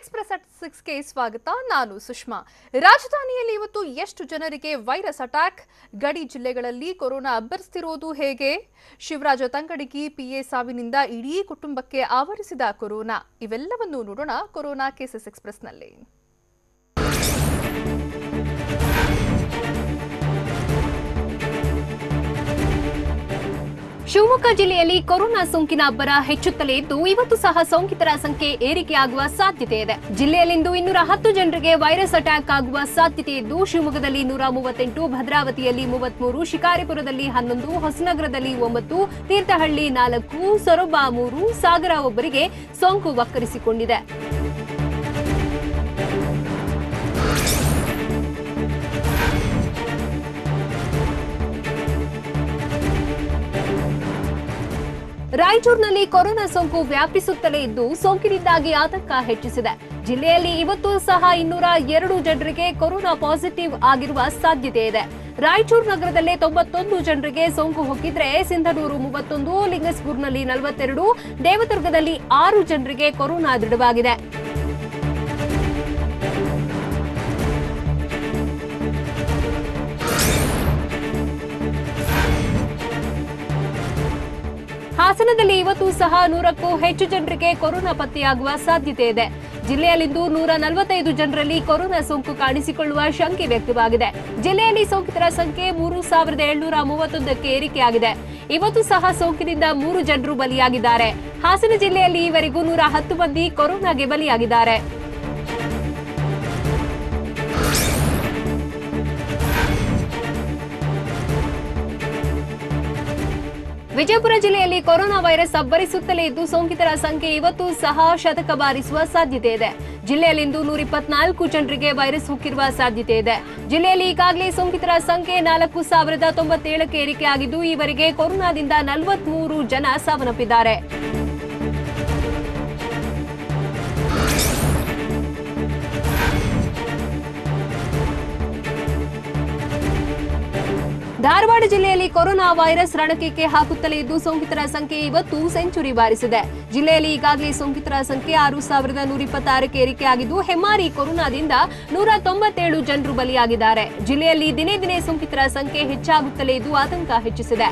Express at 6 ಗೆ ಸ್ವಾಗತ. ನಾನು ಸುಷ್ಮಾ. ರಾಜಧಾನಿಯಲ್ಲಿ ಇವತ್ತು ಎಷ್ಟು ಜನರಿಗೆ ವೈರಸ್ ಅಟ್ಯಾಕ್? ಗಡಿ ಜಿಲ್ಲೆಗಳಲ್ಲಿ ಕೊರೋನಾ ಅಬ್ಬರಿಸುತ್ತಿರುವುದು ಹೇಗೆ? ಶಿವರಾಜ ತಂಗಡಗಿ ಪಿಎ ಸಾವಿನಿಂದ ಇಡೀ ಕುಟುಂಬಕ್ಕೆ ಆವರಿಸಿದ ಕೊರೋನಾ. ಇವೆಲ್ಲವನ್ನೂ ನೋಡೋಣ ಕೊರೋನಾ ಕೇಸಸ್ ಎಕ್ಸ್‌ಪ್ರೆಸ್‌ನಲ್ಲಿ. ಶಿವಮೊಗ್ಗ ಜಿಲ್ಲೆಯಲ್ಲಿ ಕೊರೋನಾ ಸೋಂಕಿನ ಅಬ್ಬರ ಹೆಚ್ಚುತ್ತಲೇ ಇದ್ದು ಇವತ್ತು ಸಹ ಸೋಂಕಿತರ ಸಂಖ್ಯೆ ಏರಿಕೆಯಾಗುವ ಸಾಧ್ಯತೆ ಇದೆ. ಜಿಲ್ಲೆಯಲ್ಲಿಂದು 210 ಜನರಿಗೆ ವೈರಸ್ ಅಟ್ಯಾಕ್ ಆಗುವ ಸಾಧ್ಯತೆ ಇದ್ದು ಶಿವಮೊಗ್ಗದಲ್ಲಿ 138, ಭದ್ರಾವತಿಯಲ್ಲಿ 33, ಶಿಕಾರಿಪುರದಲ್ಲಿ 11, ಹೊಸನಗರದಲ್ಲಿ 9, ತೀರ್ಥಹಳ್ಳಿ 4, ಸೊರಬ 3, ಸಾಗರ ಒಬ್ಬರಿಗೆ ಸೋಂಕು ವಕ್ಕರಿಸಿಕೊಂಡಿದೆ. ರಾಯಚೂರಿನಲ್ಲಿ ಕೊರೋನಾ ಸೋಂಕು ವ್ಯಾಪಿಸುತ್ತಲೇ ಇದ್ದು ಸೋಂಕಿನಿಂದಾಗಿ ಆತಂಕ ಹೆಚ್ಚಿಸಿದೆ. ಜಿಲ್ಲೆಯಲ್ಲಿ ಇವತ್ತು ಸಹ 202 ಜನರಿಗೆ ಕೊರೋನಾ ಪಾಸಿಟಿವ್ ಆಗಿರುವ ಸಾಧ್ಯತೆ ಇದೆ. ರಾಯಚೂರು ನಗರದಲ್ಲೇ 91 ಜನರಿಗೆ ಸೋಂಕು ಹೋಗಿದ್ರೆ ಸಿಂಧನೂರು 31, ಲಿಂಗಸ್ಗೂರ್ನಲ್ಲಿ 42, ದೇವದುರ್ಗದಲ್ಲಿ 6 ಜನರಿಗೆ ಕೊರೋನಾ ದೃಢವಾಗಿದೆ. ಹಾಸನದಲ್ಲಿ ಇವತ್ತು ಸಹ 100ಕ್ಕೂ ಹೆಚ್ಚು ಜನರಿಗೆ ಕೊರೋನಾ ಪತ್ತೆಯಾಗುವ ಸಾಧ್ಯತೆ ಇದೆ. ಜಿಲ್ಲೆಯಲ್ಲಿಂದು 145 ಜನರಲ್ಲಿ ಕೊರೋನಾ ಸೋಂಕು ಕಾಣಿಸಿಕೊಳ್ಳುವ ಶಂಕೆ ವ್ಯಕ್ತವಾಗಿದೆ. ಜಿಲ್ಲೆಯಲ್ಲಿ ಸೋಂಕಿತರ ಸಂಖ್ಯೆ 3731ಕ್ಕೆ ಏರಿಕೆಯಾಗಿದೆ. ಇವತ್ತು ಸಹ ಸೋಂಕಿನಿಂದ 3 ಜನರು ಬಲಿಯಾಗಿದ್ದಾರೆ. ಹಾಸನ ಜಿಲ್ಲೆಯಲ್ಲಿ ಈವರೆಗೂ 110 ಮಂದಿ ಕೊರೋನಾಗೆ ಬಲಿಯಾಗಿದ್ದಾರೆ. ವಿಜಯಪುರ ಜಿಲ್ಲೆಯಲ್ಲಿ ಕೊರೋನಾ ವೈರಸ್ ಅಬ್ಬರಿಸುತ್ತಲೇ ಇದ್ದು ಸೋಂಕಿತರ ಸಂಖ್ಯೆ ಇವತ್ತು ಸಹ ಶತಕ ಬಾರಿಸುವ ಸಾಧ್ಯತೆ ಇದೆ. ಜಿಲ್ಲೆಯಲ್ಲಿಂದು 124 ಜನರಿಗೆ ವೈರಸ್ ಹೊಕ್ಕಿರುವ ಸಾಧ್ಯತೆ ಇದೆ. ಜಿಲ್ಲೆಯಲ್ಲಿ ಈಗಾಗಲೇ ಸೋಂಕಿತರ ಸಂಖ್ಯೆ 4097ಕ್ಕೆ ಏರಿಕೆಯಾಗಿದ್ದು ಈವರೆಗೆ ಕೊರೋನಾದಿಂದ 43 ಜನ ಸಾವನ್ನಪ್ಪಿದ್ದಾರೆ. ಧಾರವಾಡ ಜಿಲ್ಲೆಯಲ್ಲಿ ಕೊರೋನಾ ವೈರಸ್ ರಣಕಕ್ಕೆ ಹಾಕುತ್ತಲೇ ಇದ್ದು ಸೋಂಕಿತರ ಸಂಖ್ಯೆ ಇವತ್ತು ಸೆಂಚುರಿ ಬಾರಿಸಿದೆ. ಜಿಲ್ಲೆಯಲ್ಲಿ ಈಗಾಗಲೇ ಸೋಂಕಿತರ ಸಂಖ್ಯೆ 6126ಕ್ಕೆ ಏರಿಕೆಯಾಗಿದ್ದು ಹೆಮ್ಮಾರಿ ಕೊರೋನಾದಿಂದ 197 ಜನರು ಬಲಿಯಾಗಿದ್ದಾರೆ. ಜಿಲ್ಲೆಯಲ್ಲಿ ದಿನೇ ದಿನೇ ಸೋಂಕಿತರ ಸಂಖ್ಯೆ ಹೆಚ್ಚಾಗುತ್ತಲೇ ಇದ್ದು ಆತಂಕ ಹೆಚ್ಚಿಸಿದೆ.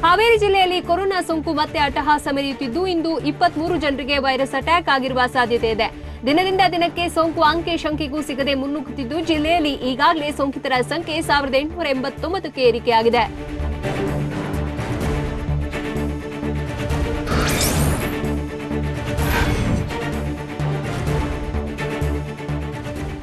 ಹಾವೇರಿ ಜಿಲ್ಲೆಯಲ್ಲಿ ಕೊರೋನಾ ಸೋಂಕು ಮತ್ತೆ ಅಟ್ಟಹಾಸ ಮೆರೆಯುತ್ತಿದ್ದು ಇಂದು 23 ಜನರಿಗೆ ವೈರಸ್ ಅಟ್ಯಾಕ್ ಆಗಿರುವ ಸಾಧ್ಯತೆ ಇದೆ. ದಿನದಿಂದ ದಿನಕ್ಕೆ ಸೋಂಕು ಅಂಕೆ ಶಂಕೆಗೂ ಸಿಗದೆ ಮುನ್ನುಗ್ಗುತ್ತಿದ್ದು ಜಿಲ್ಲೆಯಲ್ಲಿ ಈಗಾಗಲೇ ಸೋಂಕಿತರ ಸಂಖ್ಯೆ 1889ಕ್ಕೆ ಏರಿಕೆಯಾಗಿದೆ.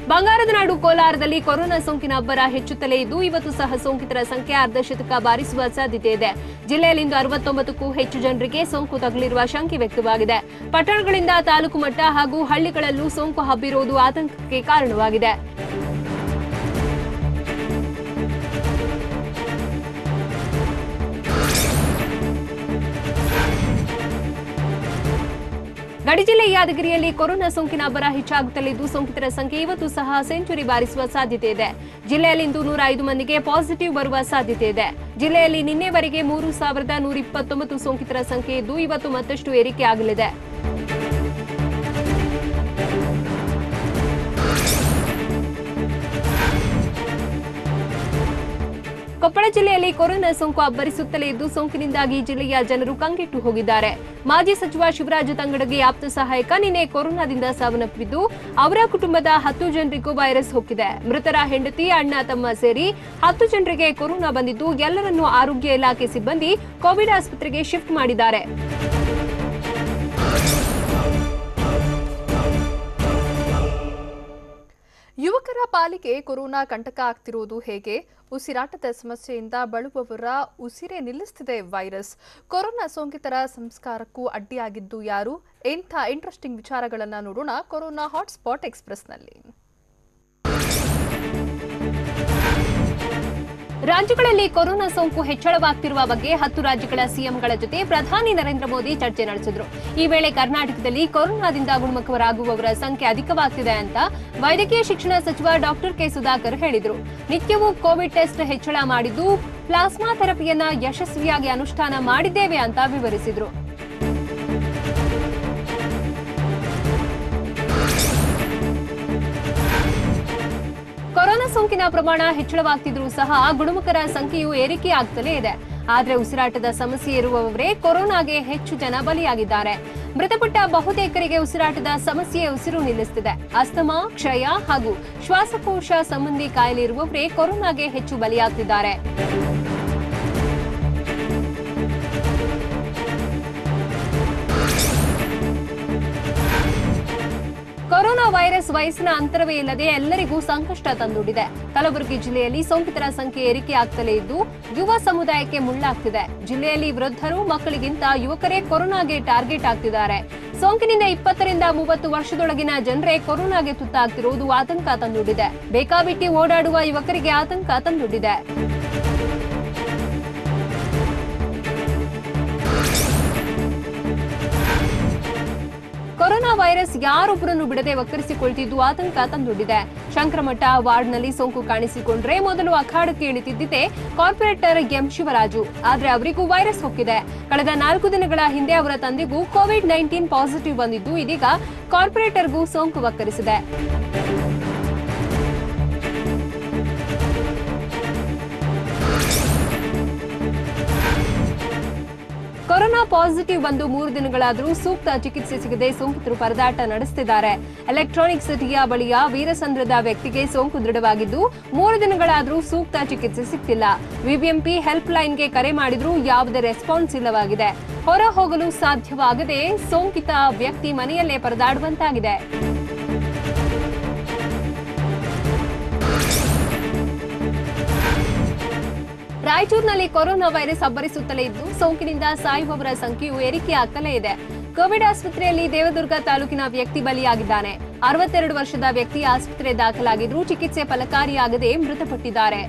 ಬಂಗಾರದ ನಾಡು ಕೋಲಾರದಲ್ಲಿ ಕೊರೋನಾ ಸೋಂಕಿನ ಅಬ್ಬರ ಹೆಚ್ಚುತ್ತಲೇ ಇದ್ದು ಇವತ್ತು ಸಹ ಸೋಂಕಿತರ ಸಂಖ್ಯೆ ಅರ್ಧಶತಕ ಬಾರಿಸುವ ಸಾಧ್ಯತೆ ಇದೆ. ಜಿಲ್ಲೆಯಲ್ಲಿಂದು 69ಕ್ಕೂ ಹೆಚ್ಚು ಜನರಿಗೆ ಸೋಂಕು ತಗುಲಿರುವ ಶಂಕೆ ವ್ಯಕ್ತವಾಗಿದೆ. ಪಟ್ಟಣಗಳಿಂದ ತಾಲೂಕು ಮಟ್ಟ ಹಾಗೂ ಹಳ್ಳಿಗಳಲ್ಲೂ ಸೋಂಕು ಹಬ್ಬಿರುವುದು ಆತಂಕಕ್ಕೆ ಕಾರಣವಾಗಿದೆ. ಗಡಿ ಜಿಲ್ಲೆ ಯಾದಗಿರಿಯಲ್ಲಿ ಕೊರೋನಾ ಸೋಂಕಿನ ಅಬ್ಬರ ಹೆಚ್ಚಾಗುತ್ತಲಿದ್ದು ಸೋಂಕಿತರ ಸಂಖ್ಯೆ ಇವತ್ತು ಸಹ ಸೆಂಚುರಿ ಬಾರಿಸುವ ಸಾಧ್ಯತೆ ಇದೆ. ಜಿಲ್ಲೆಯಲ್ಲಿಂದು 105 ಮಂದಿಗೆ ಪಾಸಿಟಿವ್ ಬರುವ ಸಾಧ್ಯತೆ ಇದೆ. ಜಿಲ್ಲೆಯಲ್ಲಿ ನಿನ್ನೆವರೆಗೆ 3129 ಸೋಂಕಿತರ ಸಂಖ್ಯೆ ಇದ್ದು ಇವತ್ತು ಮತ್ತಷ್ಟು ಏರಿಕೆಯಾಗಲಿದೆ. ಕೊಪ್ಪಳ ಜಿಲ್ಲೆಯಲ್ಲಿ ಕೊರೋನಾ ಸೋಂಕು ಅಬ್ಬರಿಸುತ್ತಲೇ ಇದ್ದು ಸೋಂಕಿನಿಂದಾಗಿ ಜಿಲ್ಲೆಯ ಜನರು ಕಂಗೆಟ್ಟು ಹೋಗಿದ್ದಾರೆ. ಮಾಜಿ ಸಚಿವ ಶಿವರಾಜ ತಂಗಡಗಿ ಆಪ್ತ ಸಹಾಯಕ ನಿನ್ನೆ ಕೊರೋನಾದಿಂದ ಸಾವನ್ನಪ್ಪಿದ್ದು ಅವರ ಕುಟುಂಬದ 10 ಜನರಿಗೂ ವೈರಸ್ ಹೊಕ್ಕಿದೆ. ಮೃತರ ಹೆಂಡತಿ, ಅಣ್ಣ, ತಮ್ಮ ಸೇರಿ 10 ಜನರಿಗೆ ಕೊರೋನಾ ಬಂದಿದ್ದು ಎಲ್ಲರನ್ನೂ ಆರೋಗ್ಯ ಇಲಾಖೆ ಸಿಬ್ಬಂದಿ ಕೋವಿಡ್ ಆಸ್ಪತ್ರೆಗೆ ಶಿಫ್ಟ್ ಮಾಡಿದ್ದಾರೆ. ಯುವಕರ ಪಾಲಿಗೆ ಕೊರೋನಾ ಕಂಟಕ ಆಗ್ತಿರುವುದು ಹೇಗೆ? ಉಸಿರಾಟದ ಸಮಸ್ಯೆಯಿಂದ ಬಳಲುವವರ ಉಸಿರೇ ನಿಲ್ಲಿಸುತ್ತಿದೆ ವೈರಸ್. ಕೊರೋನಾ ಸೋಂಕಿತರ ಸಂಸ್ಕಾರಕ್ಕೂ ಅಡ್ಡಿಯಾಗಿದ್ದು ಯಾರು? ಇಂಥ ಇಂಟ್ರೆಸ್ಟಿಂಗ್ ವಿಚಾರಗಳನ್ನು ನೋಡೋಣ ಕೊರೋನಾ ಹಾಟ್ಸ್ಪಾಟ್ ಎಕ್ಸ್‌ಪ್ರೆಸ್‌ನಲ್ಲಿ. ರಾಜ್ಯಗಳಲ್ಲಿ ಕೊರೋನಾ ಸೋಂಕು ಹೆಚ್ಚಳವಾಗ್ತಿರುವ ಬಗ್ಗೆ 10 ರಾಜ್ಯಗಳ ಸಿಎಂಗಳ ಜೊತೆ ಪ್ರಧಾನಿ ನರೇಂದ್ರ ಮೋದಿ ಚರ್ಚೆ ನಡೆಸಿದ್ರು. ಈ ವೇಳೆ ಕರ್ನಾಟಕದಲ್ಲಿ ಕೊರೋನಾದಿಂದ ಗುಣಮುಖರಾಗುವವರ ಸಂಖ್ಯೆ ಅಧಿಕವಾಗ್ತಿದೆ ಅಂತ ವೈದ್ಯಕೀಯ ಶಿಕ್ಷಣ ಸಚಿವ ಡಾಕ್ಟರ್ ಕೆ ಸುಧಾಕರ್ ಹೇಳಿದ್ರು. ನಿತ್ಯವೂ ಕೋವಿಡ್ ಟೆಸ್ಟ್ ಹೆಚ್ಚಳ ಮಾಡಿದ್ದು ಪ್ಲಾಸ್ಮಾ ಥೆರಪಿಯನ್ನ ಯಶಸ್ವಿಯಾಗಿ ಅನುಷ್ಠಾನ ಮಾಡಿದ್ದೇವೆ ಅಂತ ವಿವರಿಸಿದ್ರು. ಕೊರೋನಾ ಸೋಂಕಿನ ಪ್ರಮಾಣ ಹೆಚ್ಚಳವಾಗ್ತಿದ್ರೂ ಸಹ ಗುಣಮುಖರ ಸಂಖ್ಯೆಯು ಏರಿಕೆಯಾಗುತ್ತಲೇ ಇದೆ. ಆದರೆ ಉಸಿರಾಟದ ಸಮಸ್ಯೆ ಇರುವವರೇ ಕೊರೋನಾಗೆ ಹೆಚ್ಚು ಜನ ಬಲಿಯಾಗಿದ್ದಾರೆ. ಮೃತಪಟ್ಟ ಬಹುತೇಕರಿಗೆ ಉಸಿರಾಟದ ಸಮಸ್ಯೆ ಉಸಿರು ನಿಲ್ಲಿಸುತ್ತಿದೆ. ಅಸ್ತಮಾ, ಕ್ಷಯ ಹಾಗೂ ಶ್ವಾಸಕೋಶ ಸಂಬಂಧಿ ಕಾಯಿಲೆ ಇರುವವರೇ ಕೊರೋನಾಗೆ ಹೆಚ್ಚು ಬಲಿಯಾಗುತ್ತಿದ್ದಾರೆ. ಕೊರೋನಾ ವೈರಸ್ ವಯಸ್ಸಿನ ಅಂತರವೇ ಇಲ್ಲದೆ ಎಲ್ಲರಿಗೂ ಸಂಕಷ್ಟ ತಂದೊಡ್ಡಿದೆ. ಕಲಬುರಗಿ ಜಿಲ್ಲೆಯಲ್ಲಿ ಸೋಂಕಿತರ ಸಂಖ್ಯೆ ಏರಿಕೆಯಾಗುತ್ತಲೇ ಇದ್ದು ಯುವ ಸಮುದಾಯಕ್ಕೆ ಮುಳ್ಳಾಗ್ತಿದೆ. ಜಿಲ್ಲೆಯಲ್ಲಿ ವೃದ್ಧರು, ಮಕ್ಕಳಿಗಿಂತ ಯುವಕರೇ ಕೊರೋನಾಗೆ ಟಾರ್ಗೆಟ್ ಆಗ್ತಿದ್ದಾರೆ. ಸೋಂಕಿನಿಂದ 20 ರಿಂದ 30 ವರ್ಷದೊಳಗಿನ ಜನರೇ ಕೊರೋನಾಗೆ ತುತ್ತಾಗ್ತಿರುವುದು ಆತಂಕ ತಂದೊಡ್ಡಿದೆ. ಬೇಕಾಬಿಟ್ಟಿ ಓಡಾಡುವ ಯುವಕರಿಗೆ ಆತಂಕ ತಂದೊಡ್ಡಿದೆ. ಕೊರೋನಾ ವೈರಸ್ ಯಾರೊಬ್ಬರನ್ನು ಬಿಡದೆ ವಕ್ಕರಿಸಿಕೊಳ್ತಿದ್ದು ಆತಂಕ ತಂದೊಡ್ಡಿದೆ. ಶಂಕರಮಠ ವಾರ್ಡ್ನಲ್ಲಿ ಸೋಂಕು ಕಾಣಿಸಿಕೊಂಡ್ರೆ ಮೊದಲು ಅಖಾಡಕ್ಕೆ ಇಳಿತಿದ್ದಿದೆ ಕಾರ್ಪೊರೇಟರ್ ಎಂ ಶಿವರಾಜು. ಆದ್ರೆ ಅವರಿಗೂ ವೈರಸ್ ಹೊಕ್ಕಿದೆ. ಕಳೆದ 4 ದಿನಗಳ ಹಿಂದೆ ಅವರ ತಂದೆಗೂ ಕೋವಿಡ್-19 ಪಾಸಿಟಿವ್ ಬಂದಿದ್ದು ಇದೀಗ ಕಾರ್ಪೊರೇಟರ್ಗೂ ಸೋಂಕು ವಕ್ಕರಿಸಿದೆ. ಕೊರೋನಾ ಪಾಸಿಟಿವ್ ಬಂದು 3 ದಿನಗಳಾದರೂ ಸೂಕ್ತ ಚಿಕಿತ್ಸೆ ಸಿಗದೆ ಸೋಂಕಿತರು ಪರದಾಟ ನಡೆಸುತ್ತಿದ್ದಾರೆ. ಎಲೆಕ್ಟ್ರಾನಿಕ್ ಸಿಟಿಯ ಬಳಿಯ ವೀರಸಂದ್ರದ ವ್ಯಕ್ತಿಗೆ ಸೋಂಕು ದೃಢವಾಗಿದ್ದು 3 ದಿನಗಳಾದರೂ ಸೂಕ್ತ ಚಿಕಿತ್ಸೆ ಸಿಗ್ತಿಲ್ಲ. ಬಿಬಿಎಂಪಿ ಹೆಲ್ಪ್ ಲೈನ್ಗೆ ಕರೆ ಮಾಡಿದ್ರೂ ಯಾವುದೇ ರೆಸ್ಪಾನ್ಸ್ ಇಲ್ಲವಾಗಿದೆ. ಹೊರ ಹೋಗಲು ಸಾಧ್ಯವಾಗದೆ ಸೋಂಕಿತ ವ್ಯಕ್ತಿ ಮನೆಯಲ್ಲೇ ಪರದಾಡುವಂತಾಗಿದೆ. ರಾಯಚೂರಿನಲ್ಲಿ ಕೊರೋನಾ ವೈರಸ್ ಅಬ್ಬರಿಸುತ್ತಲೇ ಇದ್ದು ಸೋಂಕಿನಿಂದ ಸಾಯುವವರ ಸಂಖ್ಯೆಯು ಏರಿಕೆಯಾಗುತ್ತಲೇ ಇದೆ. ಕೋವಿಡ್ ಆಸ್ಪತ್ರೆಯಲ್ಲಿ ದೇವದುರ್ಗ ತಾಲೂಕಿನ ವ್ಯಕ್ತಿ ಬಲಿಯಾಗಿದ್ದಾನೆ. 62 ವರ್ಷದ ವ್ಯಕ್ತಿ ಆಸ್ಪತ್ರೆ ದಾಖಲಾಗಿದ್ರೂ ಚಿಕಿತ್ಸೆ ಫಲಕಾರಿಯಾಗದೆ ಮೃತಪಟ್ಟಿದ್ದಾರೆ.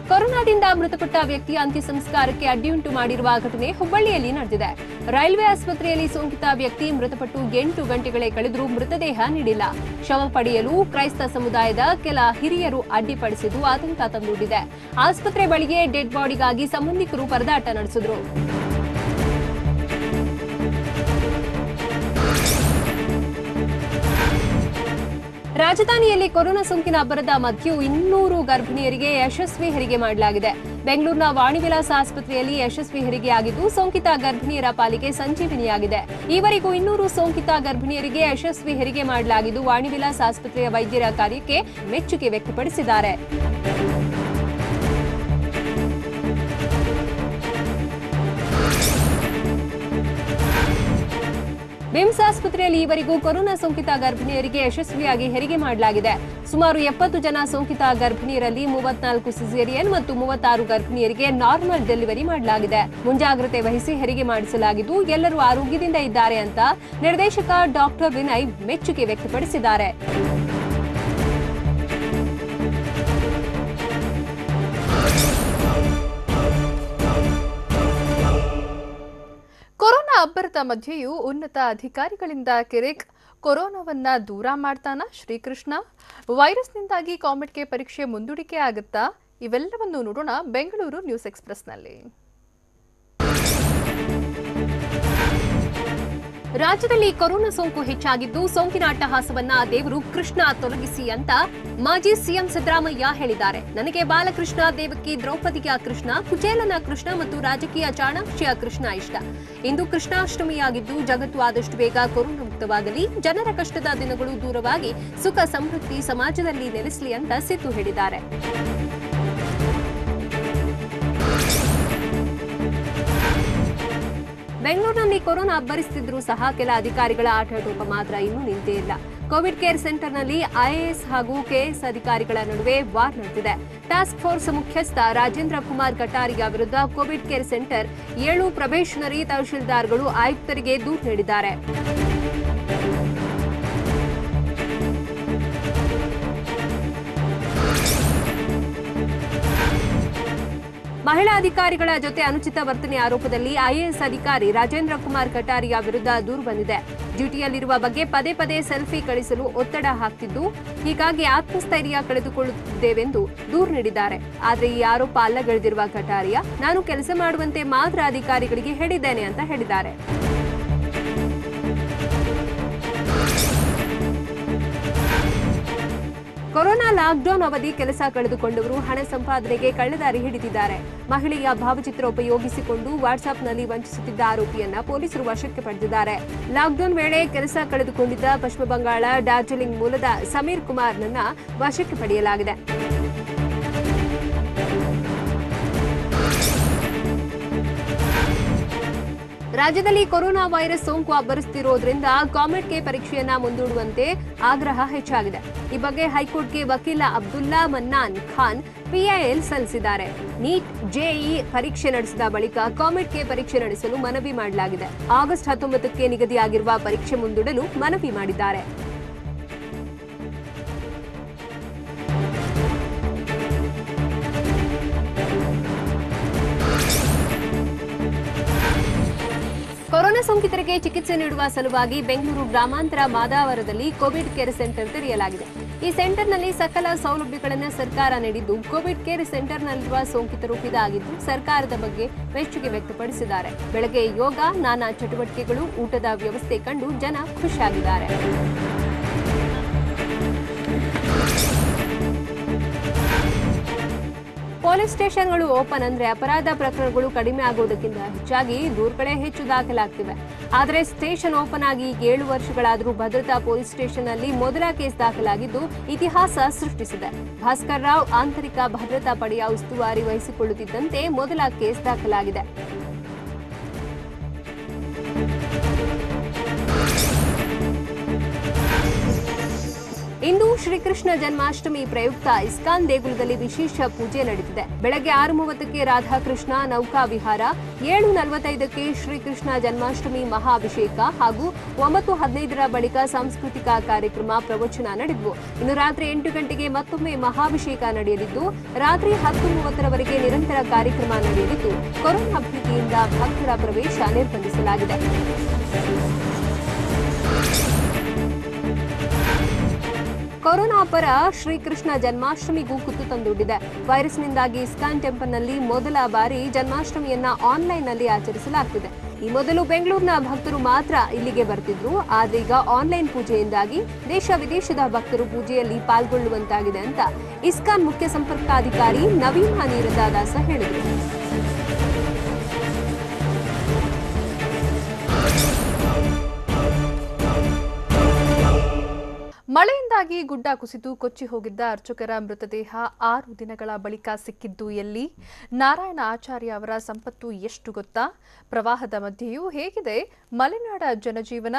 ಕೊರೋನಾದಿಂದ ಮೃತಪಟ್ಟ ವ್ಯಕ್ತಿಯ ಅಂತ್ಯ ಸಂಸ್ಕಾರಕ್ಕೆ ಅಡ್ಡಿಯುಂಟು ಮಾಡಿರುವ ಘಟನೆ ಹುಬ್ಬಳ್ಳಿಯಲ್ಲಿ ನಡೆದಿದೆ. ರೈಲ್ವೆ ಆಸ್ಪತ್ರೆಯಲ್ಲಿ ಸೋಂಕಿತ ವ್ಯಕ್ತಿ ಮೃತಪಟ್ಟು 8 ಗಂಟೆಗಳೇ ಕಳೆದರೂ ಮೃತದೇಹ ನೀಡಿಲ್ಲ. ಶವ ಪಡೆಯಲು ಕ್ರೈಸ್ತ ಸಮುದಾಯದ ಕೆಲ ಹಿರಿಯರು ಅಡ್ಡಿಪಡಿಸಿದ್ದು ಆತಂಕ ತಂದೊಡ್ಡಿದೆ. ಆಸ್ಪತ್ರೆ ಬಳಿಗೆ ಡೆಡ್ ಬಾಡಿಗಾಗಿ ಸಂಬಂಧಿಕರು ಪರದಾಟ ನಡೆಸಿದ್ರು. ರಾಜಧಾನಿಯಲ್ಲಿ ಕೊರೋನಾ ಸೋಂಕಿನ ಅಬ್ಬರದ ಮಧ್ಯೆಯೂ 200 ಗರ್ಭಿಣಿಯರಿಗೆ ಯಶಸ್ವಿ ಹೆರಿಗೆ ಮಾಡಲಾಗಿದೆ. ಬೆಂಗಳೂರಿನ ವಾಣಿವಿಲಾಸ ಆಸ್ಪತ್ರೆಯಲ್ಲಿ ಯಶಸ್ವಿ ಹೆರಿಗೆಯಾಗಿದ್ದು ಸೋಂಕಿತ ಗರ್ಭಿಣಿಯರ ಪಾಲಿಗೆ ಸಂಜೀವಿನಿಯಾಗಿದೆ. ಈವರೆಗೂ 200 ಸೋಂಕಿತ ಗರ್ಭಿಣಿಯರಿಗೆ ಯಶಸ್ವಿ ಹೆರಿಗೆ ಮಾಡಲಾಗಿದ್ದು ವಾಣಿವಿಲಾಸ ಆಸ್ಪತ್ರೆಯ ವೈದ್ಯರ ಕಾರ್ಯಕ್ಕೆ ಮೆಚ್ಚುಗೆ ವ್ಯಕ್ತಪಡಿಸಿದ್ದಾರೆ. ಬಿಮ್ಸ್ ಆಸ್ಪತ್ರೆಯಲ್ಲಿ ಈವರೆಗೂ ಕೊರೋನಾ ಸೋಂಕಿತ ಗರ್ಭಿಣಿಯರಿಗೆ ಯಶಸ್ವಿಯಾಗಿ ಹೆರಿಗೆ ಮಾಡಲಾಗಿದೆ. ಸುಮಾರು 70 ಜನ ಸೋಂಕಿತ ಗರ್ಭಿಣಿಯರಲ್ಲಿ 34 ಸಿಸೇರಿಯನ್ ಮತ್ತು 36 ಗರ್ಭಿಣಿಯರಿಗೆ ನಾರ್ಮಲ್ ಡೆಲಿವರಿ ಮಾಡಲಾಗಿದೆ. ಮುಂಜಾಗ್ರತೆ ವಹಿಸಿ ಹೆರಿಗೆ ಮಾಡಿಸಲಾಗಿದ್ದು ಎಲ್ಲರೂ ಆರೋಗ್ಯದಿಂದ ಇದ್ದಾರೆ ಅಂತ ನಿರ್ದೇಶಕ ಡಾಕ್ಟರ್ ವಿನಯ್ ಮೆಚ್ಚುಗೆ ವ್ಯಕ್ತಪಡಿಸಿದ್ದಾರೆ. ಕೊರೋನಾ ಅಬ್ಬರದ ಮಧ್ಯೆಯೂ ಉನ್ನತ ಅಧಿಕಾರಿಗಳಿಂದ ಕಿರಿಕ್. ಕೊರೋನಾವನ್ನ ದೂರ ಮಾಡ್ತಾನಾ ಶ್ರೀಕೃಷ್ಣ? ವೈರಸ್ನಿಂದಾಗಿ ಕಾಮೆಟ್ಗೆ ಪರೀಕ್ಷೆ ಮುಂದೂಡಿಕೆ ಆಗುತ್ತಾ? ಇವೆಲ್ಲವನ್ನು ನೋಡೋಣ ಬೆಂಗಳೂರು ನ್ಯೂಸ್ ಎಕ್ಸ್‌ಪ್ರೆಸ್‌ನಲ್ಲಿ. ರಾಜ್ಯದಲ್ಲಿ ಕೊರೋನಾ ಸೋಂಕು ಹೆಚ್ಚಾಗಿದ್ದು ಸೋಂಕಿನ ಅಟ್ಟಹಾಸವನ್ನ ದೇವರು ಕೃಷ್ಣ ತೊಲಗಿಸಿ ಅಂತ ಮಾಜಿ ಸಿಎಂ ಸಿದ್ದರಾಮಯ್ಯ ಹೇಳಿದ್ದಾರೆ. ನನಗೆ ಬಾಲಕೃಷ್ಣ, ದೇವಕಿ, ದ್ರೌಪದಿಯ ಕೃಷ್ಣ, ಕುಚೇಲನ ಕೃಷ್ಣ ಮತ್ತು ರಾಜಕೀಯ ಚಾಣಾಕ್ಷಿಯ ಕೃಷ್ಣ ಇಷ್ಟ. ಇಂದು ಕೃಷ್ಣಾಷ್ಟಮಿಯಾಗಿದ್ದು ಜಗತ್ತು ಆದಷ್ಟು ಬೇಗ ಕೊರೋನಾ ಮುಕ್ತವಾಗಲಿ, ಜನರ ಕಷ್ಟದ ದಿನಗಳು ದೂರವಾಗಿ ಸುಖ ಸಮೃದ್ಧಿ ಸಮಾಜದಲ್ಲಿ ನೆಲೆಸಲಿ ಅಂತ ಸಿದ್ದು ಹೇಳಿದ್ದಾರೆ. ಬೆಂಗಳೂರಿನಲ್ಲಿ ಕೊರೋನಾ ಅಬ್ಬರಿಸುತ್ತಿದ್ದರೂ ಸಹ ಕೆಲ ಅಧಿಕಾರಿಗಳ ಆಟಾಟೋಪ ಮಾತ್ರ ಇನ್ನೂ ನಿಂತೇ ಇಲ್ಲ. ಕೋವಿಡ್ ಕೇರ್ ಸೆಂಟರ್ನಲ್ಲಿ ಐಎಎಸ್ ಹಾಗೂ ಕೆಎಸ್ ಅಧಿಕಾರಿಗಳ ನಡುವೆ ವಾರ್ ನಡೆದಿದೆ. ಟಾಸ್ಕ್ ಫೋರ್ಸ್ ಮುಖ್ಯಸ್ಥ ರಾಜೇಂದ್ರ ಕುಮಾರ್ ಕಟಾರಿಯಾ ವಿರುದ್ಧ ಕೋವಿಡ್ ಕೇರ್ ಸೆಂಟರ್ 7 ಪ್ರೊಬೇಷನರಿ ತಹಶೀಲ್ದಾರ್ಗಳು ಆಯುಕ್ತರಿಗೆ ದೂರು ನೀಡಿದ್ದಾರೆ. ಮಹಿಳಾ ಅಧಿಕಾರಿಗಳ ಜೊತೆ ಅನುಚಿತ ವರ್ತನೆ ಆರೋಪದಲ್ಲಿ ಐಎಎಸ್ ಅಧಿಕಾರಿ ರಾಜೇಂದ್ರ ಕುಮಾರ್ ಕಟಾರಿಯಾ ವಿರುದ್ಧ ದೂರು ಬಂದಿದೆ. ಡ್ಯೂಟಿಯಲ್ಲಿರುವ ಬಗ್ಗೆ ಪದೇ ಪದೇ ಸೆಲ್ಫಿ ಕಳಿಸಲು ಒತ್ತಡ ಹಾಕ್ತಿದ್ದು, ಹೀಗಾಗಿ ಆತ್ಮಸ್ಥೈರ್ಯ ಕಳೆದುಕೊಳ್ಳುತ್ತಿದ್ದೇವೆಂದು ದೂರು ನೀಡಿದ್ದಾರೆ. ಆದರೆ ಈ ಆರೋಪ ಅಲ್ಲಗಳೆದಿರುವ ಕಟಾರಿಯಾ, ನಾನು ಕೆಲಸ ಮಾಡುವಂತೆ ಮಾತ್ರ ಅಧಿಕಾರಿಗಳಿಗೆ ಹೇಳಿದ್ದೇನೆ ಅಂತ ಹೇಳಿದ್ದಾರೆ. ಕೊರೋನಾ ಲಾಕ್ಡೌನ್ ಅವಧಿ ಕೆಲಸ ಕಳೆದುಕೊಂಡವರು ಹಣ ಸಂಪಾದನೆಗೆ ಕಳ್ಳದಾರಿ ಹಿಡಿದಿದ್ದಾರೆ. ಮಹಿಳೆಯ ಭಾವಚಿತ್ರ ಉಪಯೋಗಿಸಿಕೊಂಡು ವಾಟ್ಸ್ಆಪ್ನಲ್ಲಿ ವಂಚಿಸುತ್ತಿದ್ದ ಆರೋಪಿಯನ್ನ ಪೊಲೀಸರು ವಶಕ್ಕೆ ಪಡೆದಿದ್ದಾರೆ. ಲಾಕ್ಡೌನ್ ವೇಳೆ ಕೆಲಸ ಕಳೆದುಕೊಂಡಿದ್ದ ಪಶ್ಚಿಮ ಬಂಗಾಳ ಡಾರ್ಜಿಲಿಂಗ್ ಮೂಲದ ಸಮೀರ್ ಕುಮಾರ್ನನ್ನ ವಶಕ್ಕೆ ಪಡೆಯಲಾಗಿದೆ. ರಾಜ್ಯದಲ್ಲಿ ಕೊರೋನಾ ವೈರಸ್ ಸೋಂಕು ಅಬ್ಬರಿಸುತ್ತಿರುವುದರಿಂದ ಕಾಮೆಡ್ಕೆ ಪರೀಕ್ಷೆಯನ್ನ ಮುಂದೂಡುವಂತೆ ಆಗ್ರಹ ಹೆಚ್ಚಾಗಿದೆ. ಈ ಬಗ್ಗೆ ಹೈಕೋರ್ಟ್ಗೆ ವಕೀಲ ಅಬ್ದುಲ್ಲಾ ಮನ್ನಾನ್ ಖಾನ್ ಪಿಐಎಲ್ ಸಲ್ಲಿಸಿದ್ದಾರೆ. ನೀಟ್ ಜೆಇ ಪರೀಕ್ಷೆ ನಡೆಸಿದ ಬಳಿಕ ಕಾಮೆಡ್ಕೆ ಪರೀಕ್ಷೆ ನಡೆಸಲು ಮನವಿ ಮಾಡಲಾಗಿದೆ. ಆಗಸ್ಟ್ 19ಕ್ಕೆ ನಿಗದಿಯಾಗಿರುವ ಪರೀಕ್ಷೆ ಮುಂದೂಡಲು ಮನವಿ ಮಾಡಿದ್ದಾರೆ. ಕೊರೋನಾ ಸೋಂಕಿತರಿಗೆ ಚಿಕಿತ್ಸೆ ನೀಡುವ ಸಲುವಾಗಿ ಬೆಂಗಳೂರು ಗ್ರಾಮಾಂತರ ಮಾದಾವರದಲ್ಲಿ ಕೋವಿಡ್ ಕೇರ್ ಸೆಂಟರ್ ತೆರೆಯಲಾಗಿದೆ. ಈ ಸೆಂಟರ್ನಲ್ಲಿ ಸಕಲ ಸೌಲಭ್ಯಗಳನ್ನು ಸರ್ಕಾರ ನೀಡಿದ್ದು, ಕೋವಿಡ್ ಕೇರ್ ಸೆಂಟರ್ನಲ್ಲಿರುವ ಸೋಂಕಿತರು ಇದಾಗಿದ್ದು ಸರ್ಕಾರದ ಬಗ್ಗೆ ಮೆಚ್ಚುಗೆ ವ್ಯಕ್ತಪಡಿಸಿದ್ದಾರೆ. ಬೆಳಗ್ಗೆ ಯೋಗ, ನಾನಾ ಚಟುವಟಿಕೆಗಳು, ಊಟದ ವ್ಯವಸ್ಥೆ ಕಂಡು ಜನ ಖುಷಿಯಾಗಿದ್ದಾರೆ. ಪೊಲೀಸ್ ಸ್ಟೇಷನ್ಗಳು ಓಪನ್ ಅಂದ್ರೆ ಅಪರಾಧ ಪ್ರಕರಣಗಳು ಕಡಿಮೆ ಆಗುವುದಕ್ಕಿಂತ ಹೆಚ್ಚಾಗಿ ದೂರುಗಳೇ ಹೆಚ್ಚು ದಾಖಲಾಗ್ತಿವೆ. ಆದರೆ ಸ್ಟೇಷನ್ ಓಪನ್ ಆಗಿ 7 ವರ್ಷಗಳಾದರೂ ಭದ್ರತಾ ಪೊಲೀಸ್ ಸ್ಟೇಷನ್ನಲ್ಲಿ ಮೊದಲ ಕೇಸ್ ದಾಖಲಾಗಿದ್ದು ಇತಿಹಾಸ ಸೃಷ್ಟಿಸಿದೆ. ಭಾಸ್ಕರ್ ರಾವ್ ಆಂತರಿಕ ಭದ್ರತಾ ಪಡೆಯ ಉಸ್ತುವಾರಿ ವಹಿಸಿಕೊಳ್ಳುತ್ತಿದ್ದಂತೆ ಮೊದಲ ಕೇಸ್ ದಾಖಲಾಗಿದೆ. ಇಂದು ಶ್ರೀಕೃಷ್ಣ ಜನ್ಮಾಷ್ಟಮಿ ಪ್ರಯುಕ್ತ ಇಸ್ಕಾನ್ ದೇಗುಲದಲ್ಲಿ ವಿಶೇಷ ಪೂಜೆ ನಡೆದಿದೆ. ಬೆಳಗ್ಗೆ 6:30ಕ್ಕೆ ರಾಧಾಕೃಷ್ಣ ನೌಕಾ ವಿಹಾರ, 7:45ಕ್ಕೆ ಶ್ರೀಕೃಷ್ಣ ಜನ್ಮಾಷ್ಟಮಿ ಮಹಾಭಿಷೇಕ ಹಾಗೂ 9:15ರ ಬಳಿಕ ಸಾಂಸ್ಕೃತಿಕ ಕಾರ್ಯಕ್ರಮ ಪ್ರವಚನ ನಡೆದವು. ಇನ್ನು ರಾತ್ರಿ 8 ಗಂಟೆಗೆ ಮತ್ತೊಮ್ಮೆ ಮಹಾಭಿಷೇಕ ನಡೆಯಲಿದ್ದು, ರಾತ್ರಿ 10:30ರವರೆಗೆ ನಿರಂತರ ಕಾರ್ಯಕ್ರಮ ನಡೆಯಲಿದ್ದು, ಕೊರೋನಾ ಭೀತಿಯಿಂದ ಭಕ್ತರ ಪ್ರವೇಶ ನಿರ್ಬಂಧಿಸಲಾಗಿದೆ. ಕೊರೋನಾ ಪರ ಶ್ರೀಕೃಷ್ಣ ಜನ್ಮಾಷ್ಟಮಿಗೂ ಕುತ್ತು ತಂದೊಡ್ಡಿದೆ. ವೈರಸ್ನಿಂದಾಗಿ ಇಸ್ಕಾನ್ ಟೆಂಪಲ್ನಲ್ಲಿ ಮೊದಲ ಬಾರಿ ಜನ್ಮಾಷ್ಟಮಿಯನ್ನ ಆನ್ಲೈನ್ನಲ್ಲಿ ಆಚರಿಸಲಾಗುತ್ತಿದೆ. ಈ ಮೊದಲು ಬೆಂಗಳೂರಿನ ಭಕ್ತರು ಮಾತ್ರ ಇಲ್ಲಿಗೆ ಬರ್ತಿದ್ರು. ಆದ್ರೆ ಈಗ ಆನ್ಲೈನ್ ಪೂಜೆಯಿಂದಾಗಿ ದೇಶ ವಿದೇಶದ ಭಕ್ತರು ಪೂಜೆಯಲ್ಲಿ ಪಾಲ್ಗೊಳ್ಳುವಂತಾಗಿದೆ ಅಂತ ಇಸ್ಕಾನ್ ಮುಖ್ಯ ಸಂಪರ್ಕಾಧಿಕಾರಿ ನವೀನ್ ನೀರದಾದಾಸ ಹೇಳಿದರು. ಮಳೆಯಿಂದಾಗಿ ಗುಡ್ಡ ಕುಸಿದು ಕೊಚ್ಚಿ ಹೋಗಿದ್ದ ಅರ್ಚಕರ ಮೃತದೇಹ 6 ದಿನಗಳ ಬಳಿಕ ಸಿಕ್ಕಿದ್ದು ಎಲ್ಲಿ? ನಾರಾಯಣ ಆಚಾರ್ಯ ಅವರ ಸಂಪತ್ತು ಎಷ್ಟು ಗೊತ್ತಾ? ಪ್ರವಾಹದ ಮಧ್ಯೆಯೂ ಹೇಗಿದೆ ಮಲೆನಾಡ ಜನಜೀವನ?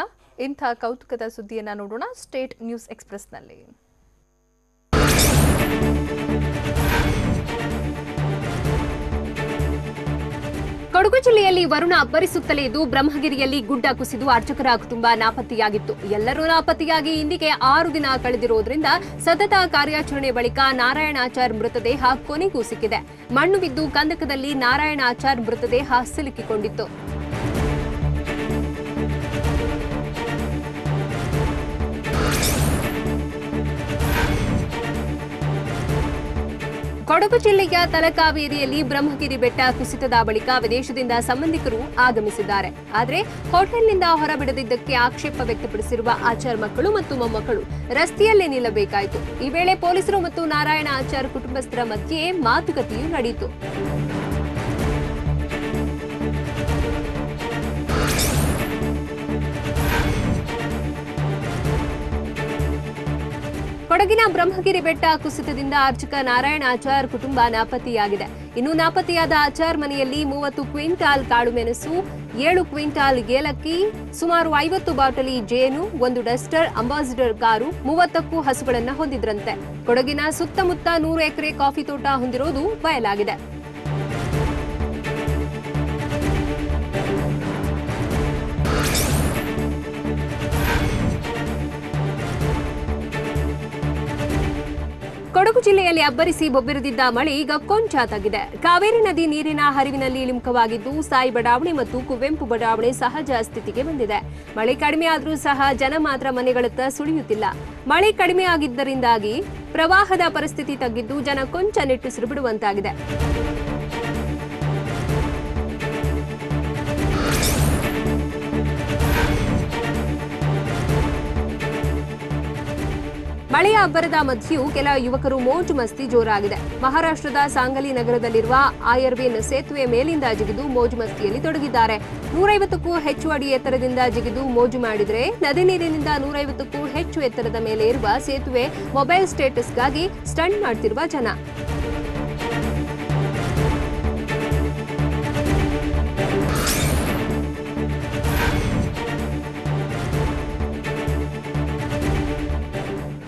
ಇಂಥ ಕೌತುಕದ ಸುದ್ದಿಯನ್ನ ನೋಡೋಣ ಸ್ಟೇಟ್ ನ್ಯೂಸ್ ಎಕ್ಸ್‌ಪ್ರೆಸ್‌ನಲ್ಲಿ. ಕೊಡಗು ಜಿಲ್ಲೆಯಲ್ಲಿ ವರುಣ ಅಬ್ಬರಿಸುತ್ತಲೇ ಇದ್ದು ಬ್ರಹ್ಮಗಿರಿಯಲ್ಲಿ ಗುಡ್ಡ ಕುಸಿದು ಅರ್ಚಕರ ಕುಟುಂಬ ನಾಪತ್ತೆಯಾಗಿತ್ತು. ಎಲ್ಲರೂ ನಾಪತ್ತೆಯಾಗಿ ಇಂದಿಗೆ 6 ದಿನ ಕಳೆದಿರುವುದರಿಂದ ಸತತ ಕಾರ್ಯಾಚರಣೆ ಬಳಿಕ ನಾರಾಯಣಾಚಾರ್ ಮೃತದೇಹ ಕೊನೆಗೂ ಸಿಕ್ಕಿದೆ. ಮಣ್ಣು ಬಿದ್ದು ಕಂದಕದಲ್ಲಿ ನಾರಾಯಣಾಚಾರ್ ಮೃತದೇಹ ಸಿಲುಕಿಕೊಂಡಿತ್ತು. ಕೊಡಗು ಜಿಲ್ಲೆಯ ತಲಕಾವೇರಿಯಲ್ಲಿ ಬ್ರಹ್ಮಗಿರಿ ಬೆಟ್ಟ ಕುಸಿತದ ಬಳಿಕ ವಿದೇಶದಿಂದ ಸಂಬಂಧಿಕರು ಆಗಮಿಸಿದ್ದಾರೆ. ಆದರೆ ಹೋಟೆಲ್ನಿಂದ ಹೊರಬಿಡದಿದ್ದಕ್ಕೆ ಆಕ್ಷೇಪ ವ್ಯಕ್ತಪಡಿಸಿರುವ ಆಚಾರ್ ಮಕ್ಕಳು ಮತ್ತು ಮೊಮ್ಮಕ್ಕಳು ರಸ್ತೆಯಲ್ಲೇ ನಿಲ್ಲಬೇಕಾಯಿತು. ಈ ವೇಳೆ ಪೊಲೀಸರು ಮತ್ತು ನಾರಾಯಣ ಆಚಾರ್ ಕುಟುಂಬಸ್ಥರ ಮಧ್ಯೆ ಮಾತುಕತೆಯೂ ನಡೆಯಿತು. ಕೊಡಗಿನ ಬ್ರಹ್ಮಗಿರಿ ಬೆಟ್ಟ ಕುಸಿತದಿಂದ ಅರ್ಚಕ ನಾರಾಯಣ ಆಚಾರ್ ಕುಟುಂಬ ನಾಪತ್ತೆಯಾಗಿದೆ. ಇನ್ನು ನಾಪತ್ತೆಯಾದ ಆಚಾರ್ ಮನೆಯಲ್ಲಿ 30 ಕ್ವಿಂಟಾಲ್ ಕಾಳುಮೆಣಸು, 7 ಕ್ವಿಂಟಾಲ್ ಏಲಕ್ಕಿ, ಸುಮಾರು 50 ಬಾಟಲಿ ಜೇನು, 1 ಡಸ್ಟರ್ ಅಂಬಾಸಿಡರ್ ಕಾರು, 30ಕ್ಕೂ ಹಸುಗಳನ್ನು ಹೊಂದಿದ್ರಂತೆ. ಕೊಡಗಿನ ಸುತ್ತಮುತ್ತ 100 ಎಕರೆ ಕಾಫಿ ತೋಟ ಹೊಂದಿರೋದು ಬಯಲಾಗಿದೆ. ಕೊಡಗು ಕೊಡಗು ಜಿಲ್ಲೆಯಲ್ಲಿ ಅಬ್ಬರಿಸಿ ಬೊಬ್ಬಿರಿದಿದ್ದ ಮಳೆ ಈಗ ಕೊಂಚ ತಗ್ಗಿದೆ. ಕಾವೇರಿ ನದಿ ನೀರಿನ ಹರಿವಿನಲ್ಲಿ ಇಳಿಮುಖವಾಗಿದ್ದು ಸಾಯಿ ಬಡಾವಣೆ ಮತ್ತು ಕುವೆಂಪು ಬಡಾವಣೆ ಸಹಜ ಸ್ಥಿತಿಗೆ ಬಂದಿದೆ. ಮಳೆ ಕಡಿಮೆ ಆದರೂ ಸಹ ಜನ ಮಾತ್ರ ಮನೆಗಳತ್ತ ಸುಳಿಯುತ್ತಿಲ್ಲ. ಮಳೆ ಕಡಿಮೆ ಆಗಿದ್ದರಿಂದಾಗಿ ಪ್ರವಾಹದ ಪರಿಸ್ಥಿತಿ ತಗ್ಗಿದ್ದು ಜನ ಕೊಂಚ ನಿಟ್ಟುಸಿರು ಬಿಡುವಂತಾಗಿದೆ. ಮಳೆಯ ಅಬ್ಬರದ ಮಧ್ಯೆಯೂ ಕೆಲ ಯುವಕರು ಮೋಜು ಮಸ್ತಿ ಜೋರಾಗಿದೆ. ಮಹಾರಾಷ್ಟ್ರದ ಸಾಂಗಲಿ ನಗರದಲ್ಲಿರುವ ಆಯರ್ವೇನ್ ಸೇತುವೆ ಮೇಲಿಂದ ಜಿಗಿದು ಮೋಜು ಮಸ್ತಿಯಲ್ಲಿ ತೊಡಗಿದ್ದಾರೆ. 150ಕ್ಕೂ ಹೆಚ್ಚು ಅಡಿ ಎತ್ತರದಿಂದ ಜಿಗಿದು ಮೋಜು ಮಾಡಿದರೆ ನದಿ ನೀರಿನಿಂದ 150ಕ್ಕೂ ಹೆಚ್ಚು ಎತ್ತರದ ಮೇಲೆ ಇರುವ ಸೇತುವೆ ಮೊಬೈಲ್ ಸ್ಟೇಟಸ್ಗಾಗಿ ಸ್ಟಂಟ್ ಮಾಡ್ತಿರುವ ಜನ.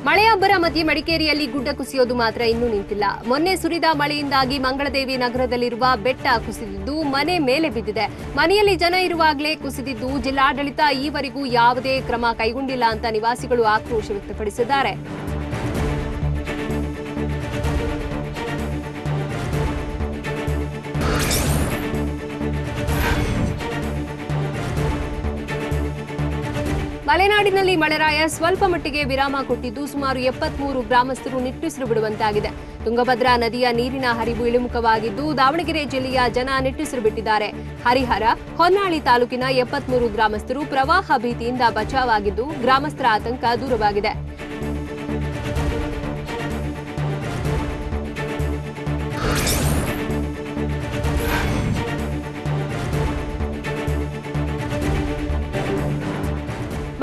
ಮಳೆಯ ಅಬ್ಬರ ಮಧ್ಯೆ ಮಡಿಕೇರಿಯಲ್ಲಿ ಗುಡ್ಡ ಕುಸಿಯೋದು ಮಾತ್ರ ಇನ್ನೂ ನಿಂತಿಲ್ಲ. ಮೊನ್ನೆ ಸುರಿದ ಮಳೆಯಿಂದಾಗಿ ಮಂಗಳದೇವಿ ನಗರದಲ್ಲಿರುವ ಬೆಟ್ಟ ಕುಸಿದಿದ್ದು ಮನೆ ಮೇಲೆ ಬಿದ್ದಿದೆ. ಮನೆಯಲ್ಲಿ ಜನ ಇರುವಾಗಲೇ ಕುಸಿದಿದ್ದು ಜಿಲ್ಲಾಡಳಿತ ಈವರೆಗೂ ಯಾವುದೇ ಕ್ರಮ ಕೈಗೊಂಡಿಲ್ಲ ಅಂತ ನಿವಾಸಿಗಳು ಆಕ್ರೋಶ ವ್ಯಕ್ತಪಡಿಸಿದ್ದಾರೆ. ಮಲೆನಾಡಿನಲ್ಲಿ ಮಳೆರಾಯ ಸ್ವಲ್ಪ ಮಟ್ಟಿಗೆ ವಿರಾಮ ಕೊಟ್ಟಿದ್ದು ಸುಮಾರು 73 ಗ್ರಾಮಸ್ಥರು ನಿಟ್ಟುಸಿರು ಬಿಡುವಂತಾಗಿದೆ. ತುಂಗಭದ್ರಾ ನದಿಯ ನೀರಿನ ಹರಿವು ಇಳಿಮುಖವಾಗಿದ್ದು ದಾವಣಗೆರೆ ಜಿಲ್ಲೆಯ ಜನ ನಿಟ್ಟುಸಿರು ಬಿಟ್ಟಿದ್ದಾರೆ. ಹರಿಹರ, ಹೊನ್ನಾಳಿ ತಾಲೂಕಿನ 73 ಗ್ರಾಮಸ್ಥರು ಪ್ರವಾಹ ಭೀತಿಯಿಂದ ಬಚಾವಾಗಿದ್ದು ಗ್ರಾಮಸ್ಥರ ಆತಂಕ ದೂರವಾಗಿದೆ.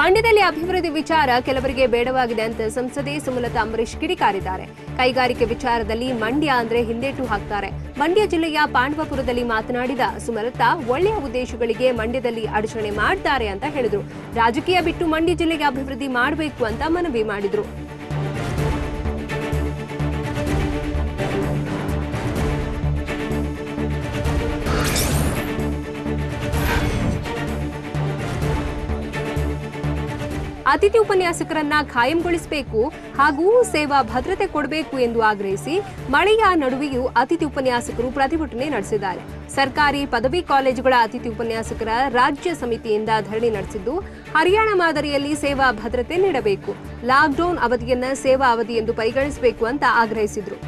ಮಂಡ್ಯದಲ್ಲಿ ಅಭಿವೃದ್ಧಿ ವಿಚಾರ ಕೆಲವರಿಗೆ ಬೇಡವಾಗಿದೆ ಅಂತ ಸಂಸದೆ ಸುಮಲತಾ ಅಂಬರೀಶ್ ಕಿಡಿಕಾರಿದ್ದಾರೆ. ಕೈಗಾರಿಕೆ ವಿಚಾರದಲ್ಲಿ ಮಂಡ್ಯ ಅಂದ್ರೆ ಹಿಂದೇಟು ಹಾಕ್ತಾರೆ. ಮಂಡ್ಯ ಜಿಲ್ಲೆಯ ಪಾಂಡವಪುರದಲ್ಲಿ ಮಾತನಾಡಿದ ಸುಮಲತಾ ಒಳ್ಳೆಯ ಉದ್ದೇಶಗಳಿಗೆ ಮಂಡ್ಯದಲ್ಲಿ ಅಡಚಣೆ ಮಾಡ್ತಾರೆ ಅಂತ ಹೇಳಿದ್ರು. ರಾಜಕೀಯ ಬಿಟ್ಟು ಮಂಡ್ಯ ಜಿಲ್ಲೆಗೆ ಅಭಿವೃದ್ಧಿ ಮಾಡಬೇಕು ಅಂತ ಮನವಿ ಮಾಡಿದ್ರು. ಅತಿಥಿ ಉಪನ್ಯಾಸಕರನ್ನ ಖಾಯಂಗೊಳಿಸಬೇಕು ಹಾಗೂ ಸೇವಾ ಭದ್ರತೆ ಕೊಡಬೇಕು ಎಂದು ಆಗ್ರಹಿಸಿ ಮಳೆಯ ನಡುವೆಯೂ ಅತಿಥಿ ಉಪನ್ಯಾಸಕರು ಪ್ರತಿಭಟನೆ ನಡೆಸಿದ್ದಾರೆ. ಸರ್ಕಾರಿ ಪದವಿ ಕಾಲೇಜುಗಳ ಅತಿಥಿ ಉಪನ್ಯಾಸಕರ ರಾಜ್ಯ ಸಮಿತಿಯಿಂದ ಧರಣಿ ನಡೆಸಿದ್ದು ಹರಿಯಾಣ ಮಾದರಿಯಲ್ಲಿ ಸೇವಾ ಭದ್ರತೆ ನೀಡಬೇಕು, ಲಾಕ್ಡೌನ್ ಅವಧಿಯನ್ನ ಸೇವಾ ಅವಧಿ ಎಂದು ಪರಿಗಣಿಸಬೇಕು ಅಂತ ಆಗ್ರಹಿಸಿದ್ರು.